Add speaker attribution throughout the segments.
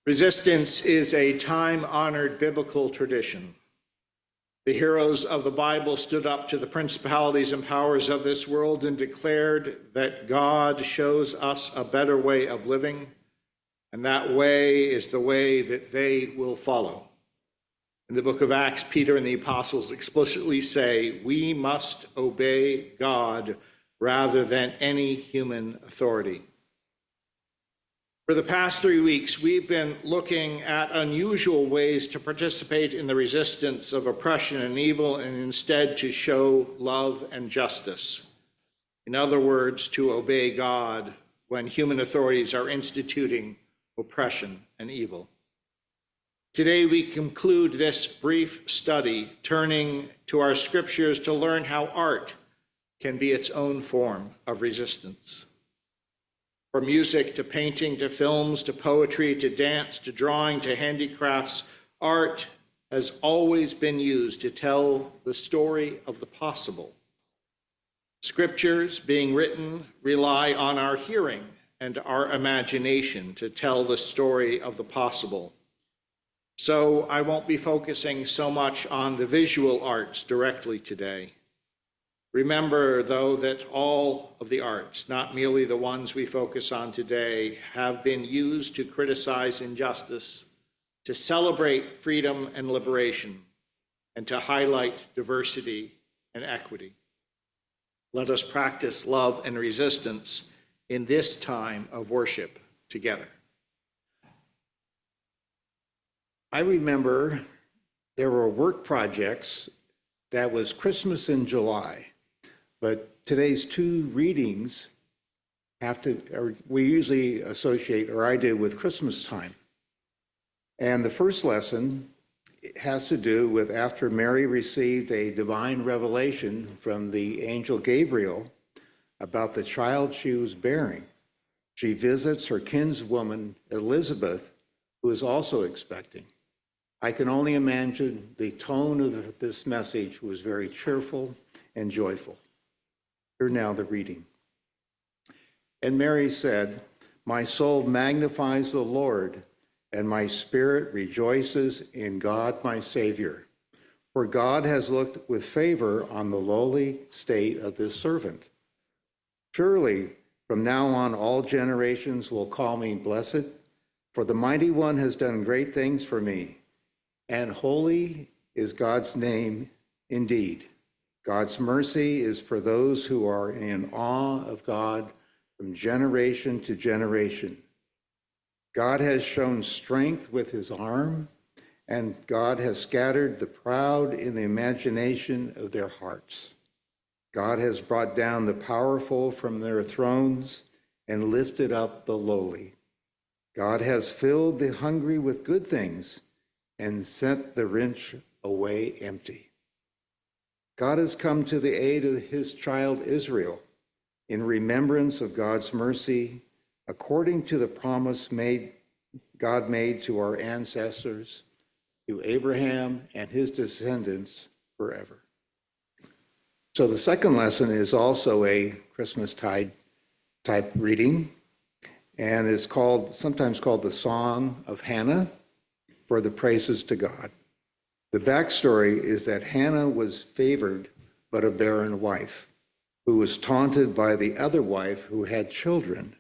Speaker 1: Resistance is a time-honored biblical tradition. The heroes of the Bible stood up to the principalities and powers of this world and declared that God shows us a better way of living, and that way is the way that they will follow. In the book of Acts, Peter and the apostles explicitly say, we must obey God rather than any human authority. For the past 3 weeks, we've been looking at unusual ways to participate in the resistance of oppression and evil and instead to show love and justice. In other words, to obey God when human authorities are instituting oppression and evil. Today, we conclude this brief study, turning to our scriptures to learn how art can be its own form of resistance. From music to painting to films to poetry to dance to drawing to handicrafts, art has always been used to tell the story of the possible. Scriptures being written rely on our hearing and our imagination to tell the story of the possible. So I won't be focusing so much on the visual arts directly today. Remember, though, that all of the arts, not merely the ones we focus on today, have been used to criticize injustice, to celebrate freedom and liberation, and to highlight diversity and equity. Let us practice love and resistance in this time of worship together.
Speaker 2: I remember there were work projects that was Christmas in July. But today's two readings we usually associate, or I do, with Christmas time. And the first lesson has to do with after Mary received a divine revelation from the angel Gabriel about the child she was bearing. She visits her kinswoman Elizabeth, who is also expecting. I can only imagine the tone of this message was very cheerful and joyful. Hear now the reading. And Mary said, my soul magnifies the Lord, and my spirit rejoices in God my Savior. For God has looked with favor on the lowly state of this servant. Surely from now on all generations will call me blessed, for the Mighty One has done great things for me, and holy is God's name indeed. God's mercy is for those who are in awe of God from generation to generation. God has shown strength with his arm, and God has scattered the proud in the imagination of their hearts. God has brought down the powerful from their thrones and lifted up the lowly. God has filled the hungry with good things and sent the rich away empty. God has come to the aid of his child Israel in remembrance of God's mercy, according to the promise God made to our ancestors, to Abraham and his descendants forever. So the second lesson is also a Christmastide type reading, and is sometimes called the Song of Hannah, for the praises to God. The backstory is that Hannah was favored but a barren wife, who was taunted by the other wife who had children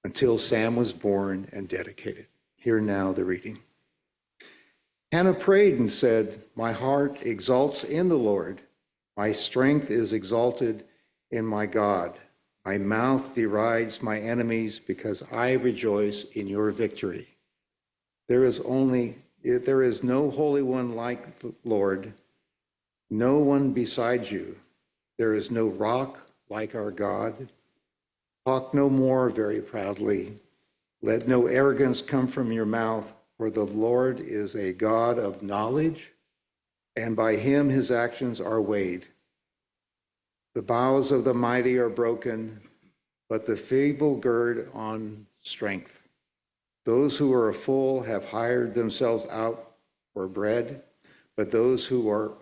Speaker 2: until Sam was born and dedicated. Hear now the reading. Hannah prayed and said, my heart exalts in the Lord. My strength is exalted in my God. My mouth derides my enemies because I rejoice in your victory. There is no Holy One like the Lord, no one beside you. There is no rock like our God. Talk no more very proudly. Let no arrogance come from your mouth, for the Lord is a God of knowledge, and by him his actions are weighed. The bows of the mighty are broken, but the feeble gird on strength. Those who are full have hired themselves out for bread, but those who are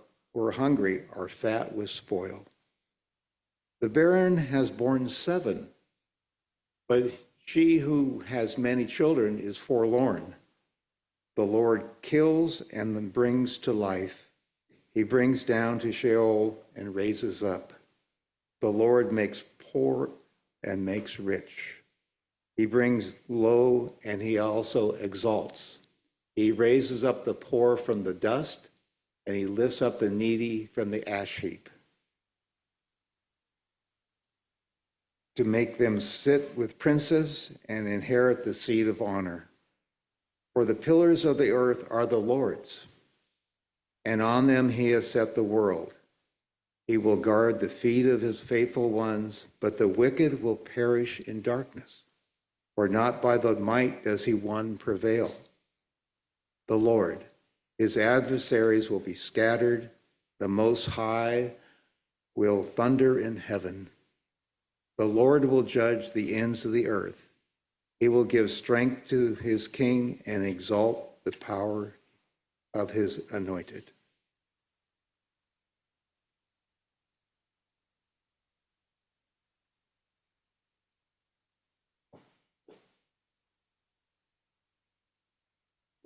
Speaker 2: hungry are fat with spoil. The barren has borne 7, but she who has many children is forlorn. The Lord kills and then brings to life. He brings down to Sheol and raises up. The Lord makes poor and makes rich. He brings low and he also exalts. He raises up the poor from the dust and he lifts up the needy from the ash heap, to make them sit with princes and inherit the seat of honor. For the pillars of the earth are the Lord's, and on them he has set the world. He will guard the feet of his faithful ones, but the wicked will perish in darkness, for not by the might does he one prevail. The Lord, his adversaries will be scattered. The Most High will thunder in heaven. The Lord will judge the ends of the earth. He will give strength to his king and exalt the power of his anointed.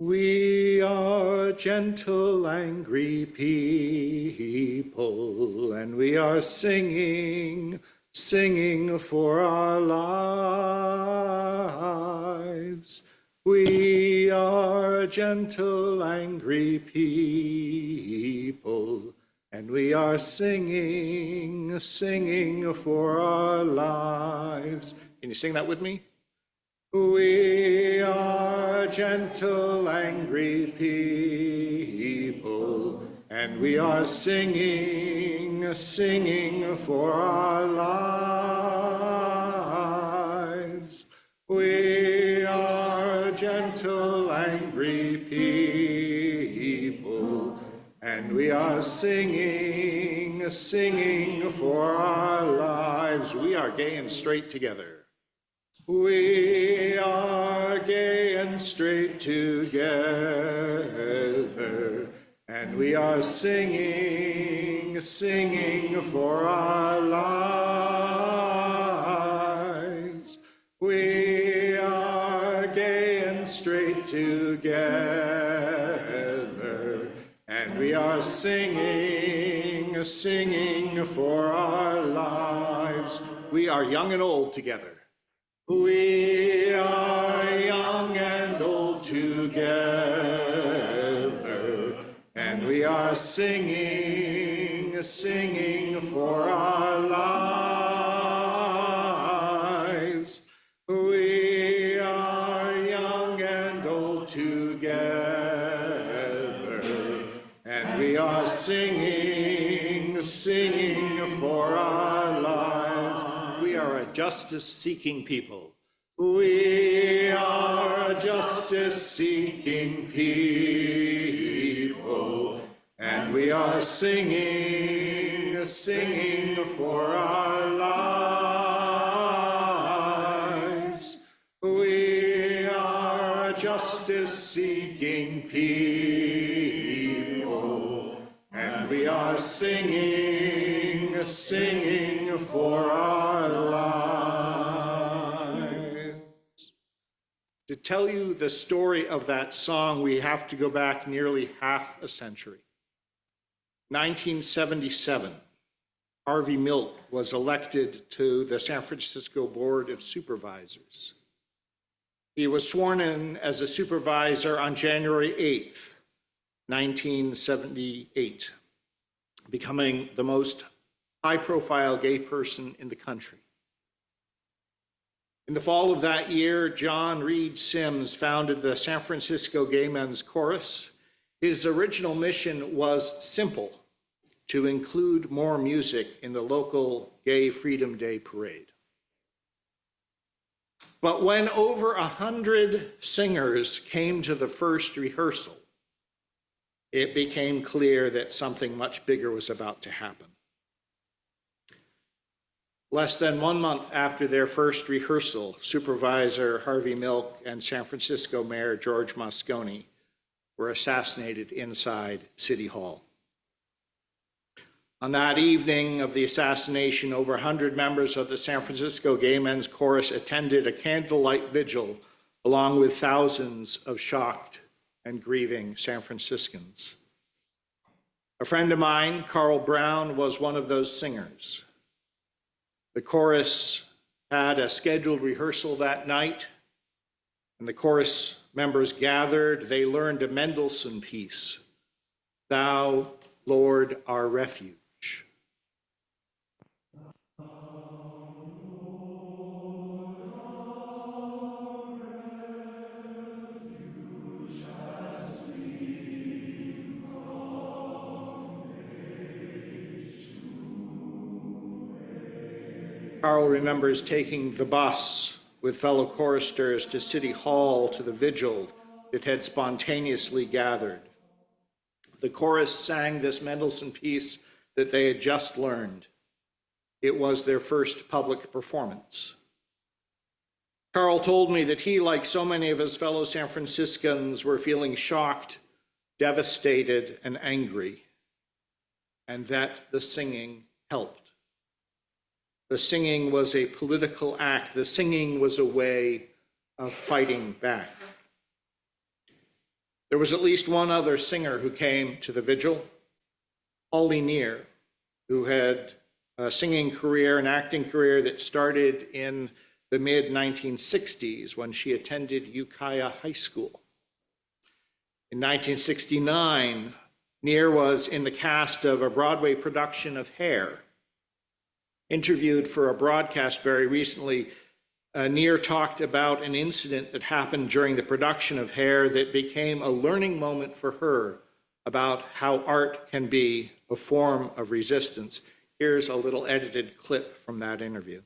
Speaker 1: We are gentle, angry people, and we are singing for our lives. We are gentle, angry people, and we are singing for our lives. Can you sing that with me? We are gentle, angry people, and we are singing for our lives. We are gentle, angry people, and we are singing for our lives. We are gay and straight together. We are gay and straight together, and we are singing for our lives. We are gay and straight together, and we are singing for our lives. We are young and old together. We are young and old together, and we are singing for our lives. We are young and old together, and we are singing for our lives. We are a justice-seeking people. We are a justice-seeking people, and we are singing for our lives. We are a justice-seeking people, and we are singing for our lives. To tell you the story of that song, we have to go back nearly half a century. 1977, Harvey Milk was elected to the San Francisco Board of Supervisors. He was sworn in as a supervisor on January 8th, 1978, becoming the most high-profile gay person in the country. In the fall of that year, John Reed Sims founded the San Francisco Gay Men's Chorus. His original mission was simple: to include more music in the local Gay Freedom Day parade. But when over 100 singers came to the first rehearsal, it became clear that something much bigger was about to happen. Less than 1 month after their first rehearsal, Supervisor Harvey Milk and San Francisco Mayor George Moscone were assassinated inside City Hall. On that evening of the assassination, over 100 members of the San Francisco Gay Men's Chorus attended a candlelight vigil along with thousands of shocked and grieving San Franciscans. A friend of mine, Carl Brown, was one of those singers. The chorus had a scheduled rehearsal that night, and the chorus members gathered. They learned a Mendelssohn piece, Thou, Lord, our refuge. Carl remembers taking the bus with fellow choristers to City Hall to the vigil that had spontaneously gathered. The chorus sang this Mendelssohn piece that they had just learned. It was their first public performance. Carl told me that he, like so many of his fellow San Franciscans, were feeling shocked, devastated, and angry, and that the singing helped. The singing was a political act. The singing was a way of fighting back. There was at least one other singer who came to the vigil, Holly Near, who had a singing career, an acting career that started in the mid-1960s when she attended Ukiah High School. In 1969, Near was in the cast of a Broadway production of Hair. Interviewed for a broadcast very recently, Near talked about an incident that happened during the production of Hair that became a learning moment for her about how art can be a form of resistance. Here's a little edited clip from that interview.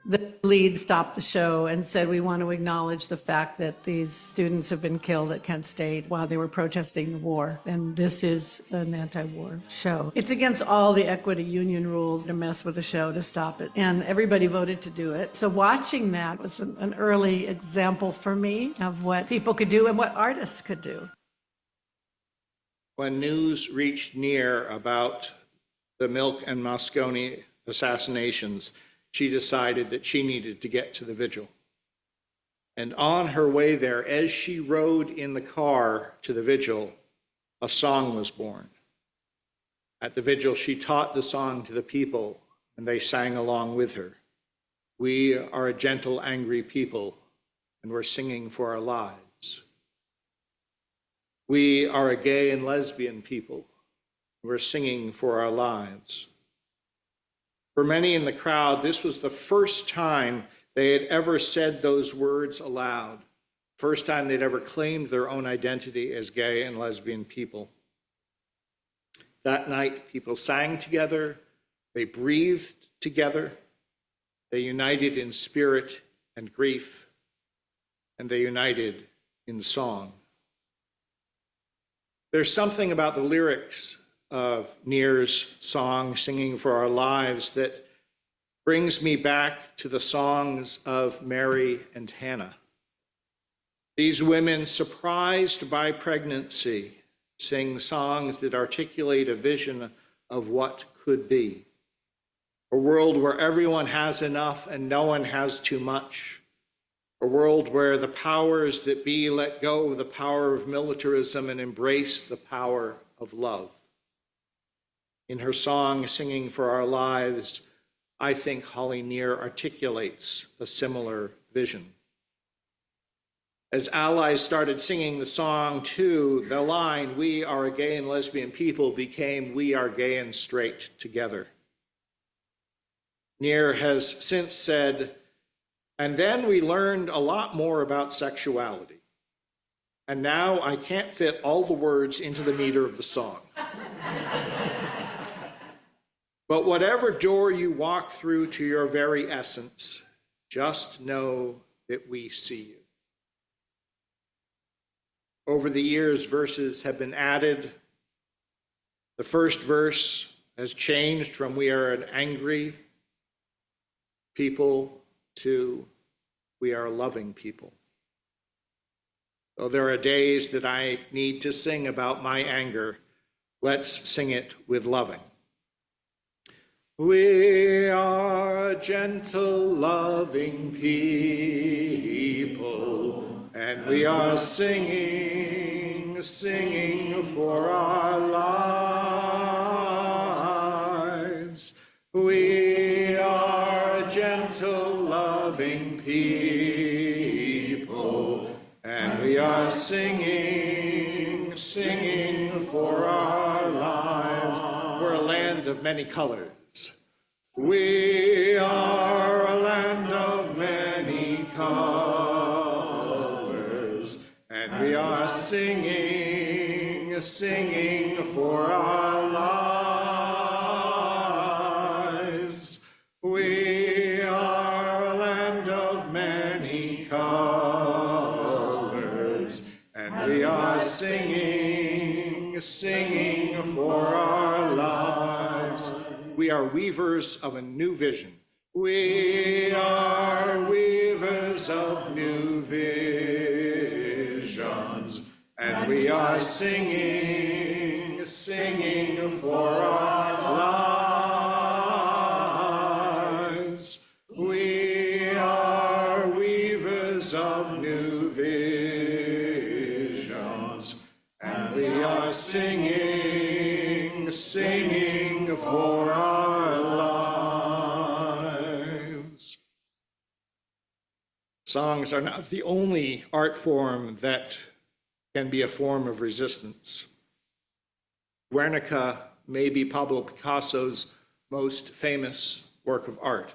Speaker 3: The lead stopped the show and said, we want to acknowledge the fact that these students have been killed at Kent State while they were protesting the war. And this is an anti-war show. It's against all the equity union rules to mess with the show, to stop it. And everybody voted to do it. So watching that was an early example for me of what people could do and what artists could do.
Speaker 1: When news reached Near about the Milk and Moscone assassinations, she decided that she needed to get to the vigil. And on her way there, as she rode in the car to the vigil, a song was born. At the vigil, she taught the song to the people, and they sang along with her. We are a gentle, angry people, and we're singing for our lives. We are a gay and lesbian people, and we're singing for our lives. For many in the crowd, this was the first time they had ever said those words aloud, first time they'd ever claimed their own identity as gay and lesbian people. That night, people sang together, they breathed together, they united in spirit and grief, and they united in song. There's something about the lyrics of Near's song, Singing for Our Lives, that brings me back to the songs of Mary and Hannah. These women, surprised by pregnancy, sing songs that articulate a vision of what could be. A world where everyone has enough and no one has too much. A world where the powers that be let go of the power of militarism and embrace the power of love. In her song, Singing for Our Lives, I think Holly Near articulates a similar vision. As allies started singing the song too, the line, we are a gay and lesbian people, became we are gay and straight together. Near has since said, and then we learned a lot more about sexuality. And now I can't fit all the words into the meter of the song. But whatever door you walk through to your very essence, just know that we see you. Over the years, verses have been added. The first verse has changed from we are an angry people to we are a loving people. Though there are days that I need to sing about my anger, let's sing it with loving. We are a gentle, loving people, and we are singing, singing for our lives. We are a gentle, loving people, and we are singing, singing for our lives. We're a land of many colors. We are a land of many colors, and we are singing, singing for our lives. We are a land of many colors, and we are singing, singing for our lives. We are weavers of a new vision. We are weavers of new visions, and we are singing, singing for our lives. We are weavers of new visions, and we are singing, singing for our lives. Songs are not the only art form that can be a form of resistance. Guernica may be Pablo Picasso's most famous work of art.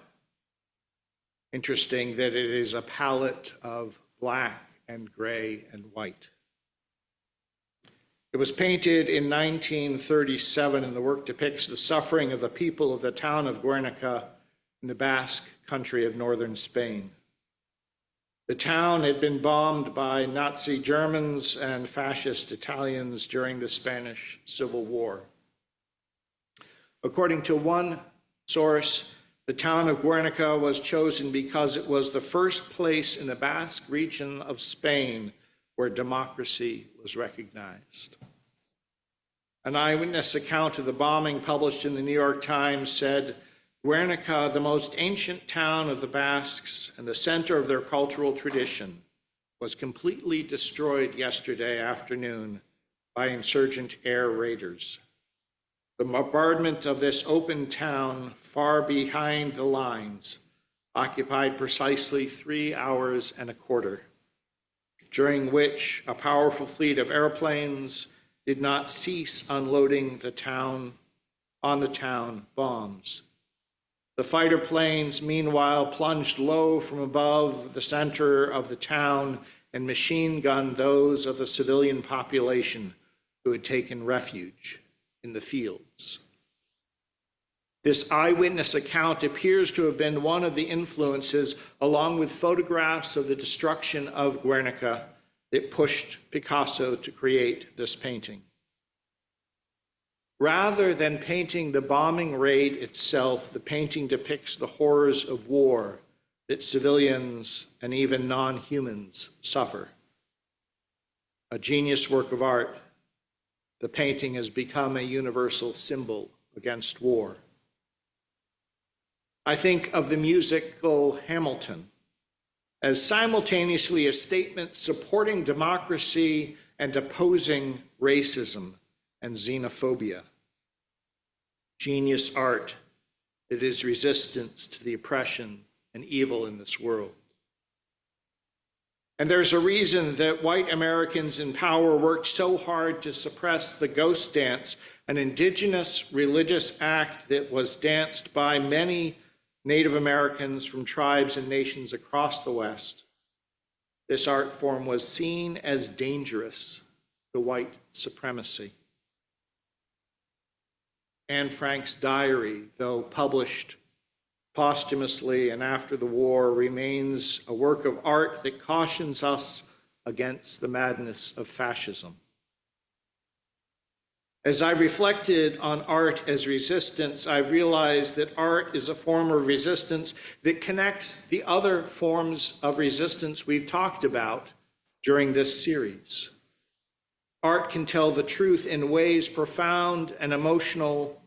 Speaker 1: Interesting that it is a palette of black and gray and white. It was painted in 1937, and the work depicts the suffering of the people of the town of Guernica in the Basque country of northern Spain. The town had been bombed by Nazi Germans and fascist Italians during the Spanish Civil War. According to one source, the town of Guernica was chosen because it was the first place in the Basque region of Spain where democracy was recognized. An eyewitness account of the bombing published in the New York Times said, Guernica, the most ancient town of the Basques and the center of their cultural tradition, was completely destroyed yesterday afternoon by insurgent air raiders. The bombardment of this open town far behind the lines occupied precisely 3 hours and a quarter, during which a powerful fleet of airplanes did not cease unloading on the town bombs. The fighter planes, meanwhile, plunged low from above the center of the town and machine gunned those of the civilian population who had taken refuge in the fields. This eyewitness account appears to have been one of the influences, along with photographs of the destruction of Guernica, that pushed Picasso to create this painting. Rather than painting the bombing raid itself, the painting depicts the horrors of war that civilians and even non-humans suffer. A genius work of art, the painting has become a universal symbol against war. I think of the musical Hamilton as simultaneously a statement supporting democracy and opposing racism and xenophobia. Genius art that is resistance to the oppression and evil in this world. And there's a reason that white Americans in power worked so hard to suppress the ghost dance, an indigenous religious act that was danced by many Native Americans from tribes and nations across the West. This art form was seen as dangerous to white supremacy. Anne Frank's diary, though published posthumously and after the war, remains a work of art that cautions us against the madness of fascism. As I've reflected on art as resistance, I've realized that art is a form of resistance that connects the other forms of resistance we've talked about during this series. Art can tell the truth in ways profound and emotional,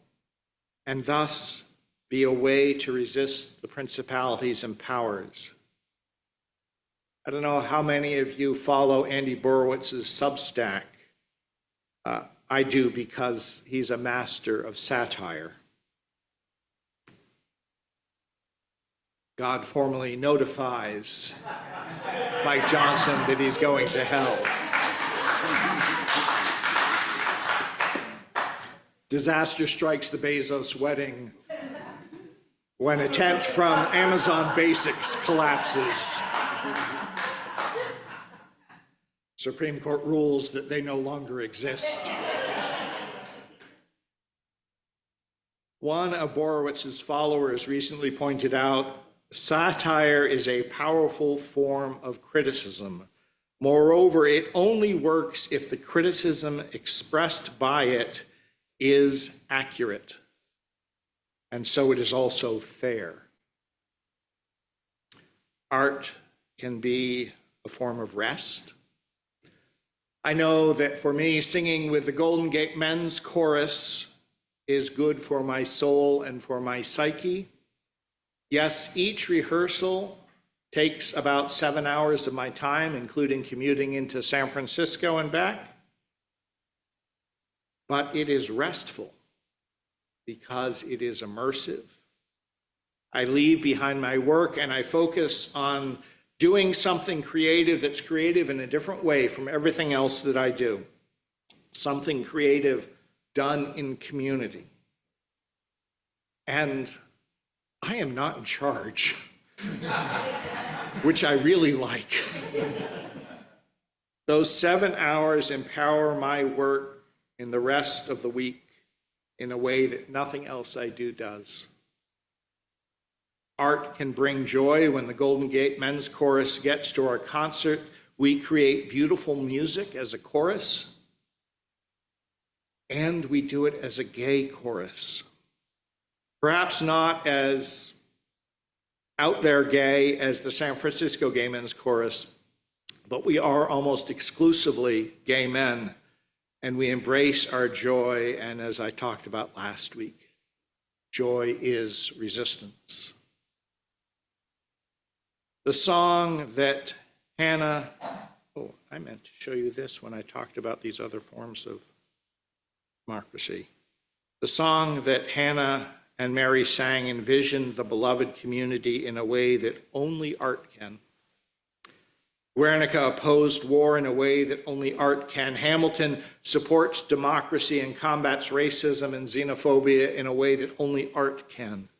Speaker 1: and thus be a way to resist the principalities and powers. I don't know how many of you follow Andy Borowitz's Substack. I do, because he's a master of satire. God formally notifies Mike Johnson that he's going to hell. Disaster strikes the Bezos wedding when a tent from Amazon Basics collapses. Supreme Court rules that they no longer exist. One of Borowitz's followers recently pointed out, satire is a powerful form of criticism. Moreover, it only works if the criticism expressed by it is accurate, and so it is also fair. Art can be a form of rest. I know that for me, singing with the Golden Gate Men's Chorus is good for my soul and for my psyche. Yes, each rehearsal takes about 7 hours of my time, including commuting into San Francisco and back. But it is restful because it is immersive. I leave behind my work and I focus on doing something creative that's creative in a different way from everything else that I do. Something creative done in community. And I am not in charge, which I really like. Those 7 hours empower my work in the rest of the week in a way that nothing else I do does. Art can bring joy. When the Golden Gate Men's Chorus gets to our concert, we create beautiful music as a chorus, and we do it as a gay chorus. Perhaps not as out there gay as the San Francisco Gay Men's Chorus, but we are almost exclusively gay men, and we embrace our joy, and as I talked about last week, joy is resistance. The song that Hannah, I meant to show you this when I talked about these other forms of democracy. The song that Hannah and Mary sang envisioned the beloved community in a way that only art can. Guernica opposed war in a way that only art can. Hamilton supports democracy and combats racism and xenophobia in a way that only art can.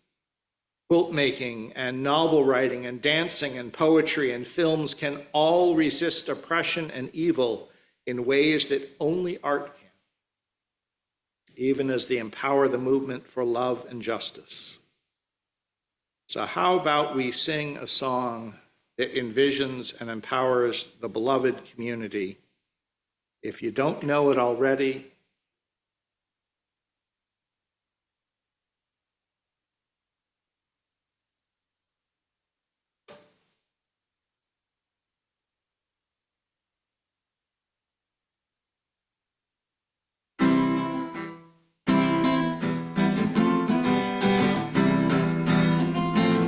Speaker 1: Quilt making and novel writing and dancing and poetry and films can all resist oppression and evil in ways that only art can, even as they empower the movement for love and justice. So how about we sing a song that envisions and empowers the beloved community? If you don't know it already,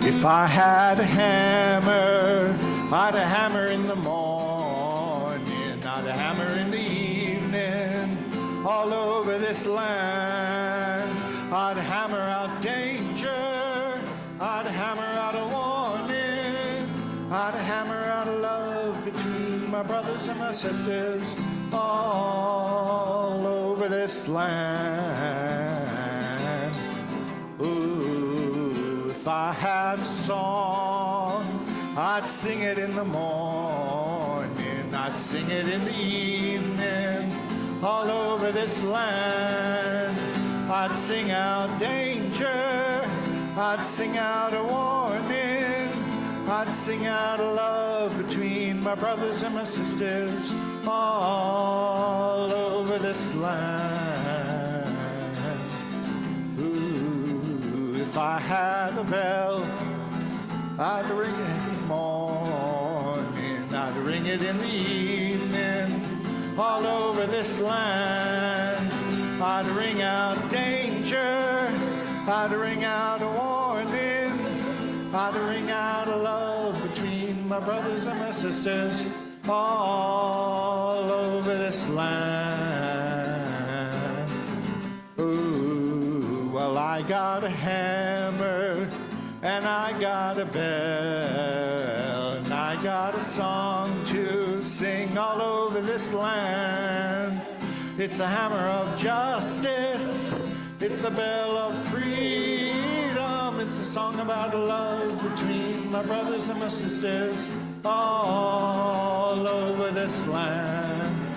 Speaker 1: if I had a hammer, I'd a hammer in the morning, I'd a hammer in the evening, all over this land. I'd hammer out danger, I'd hammer out a warning, I'd hammer out a love between my brothers and my sisters, all over this land. Ooh, if I had a song, I'd sing it in the morning, I'd sing it in the evening, all over this land. I'd sing out danger, I'd sing out a warning, I'd sing out a love between my brothers and my sisters, all over this land. Ooh, if I had a bell, I'd ring it in the morning, I'd ring it in the evening, all over this land. I'd ring out danger, I'd ring out a warning, I'd ring out a love between my my brothers and my sisters all over this land. Ooh, well, I got a hammer and I got a bell and I got a song to sing all over this land. It's a hammer of justice, it's the bell of freedom, it's a song about love between my brothers and my sisters all over this land.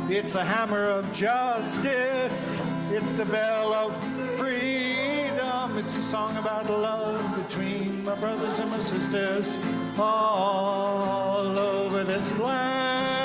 Speaker 1: It's the hammer of justice, it's the bell of freedom, it's a song about love between my brothers and my sisters all over this land.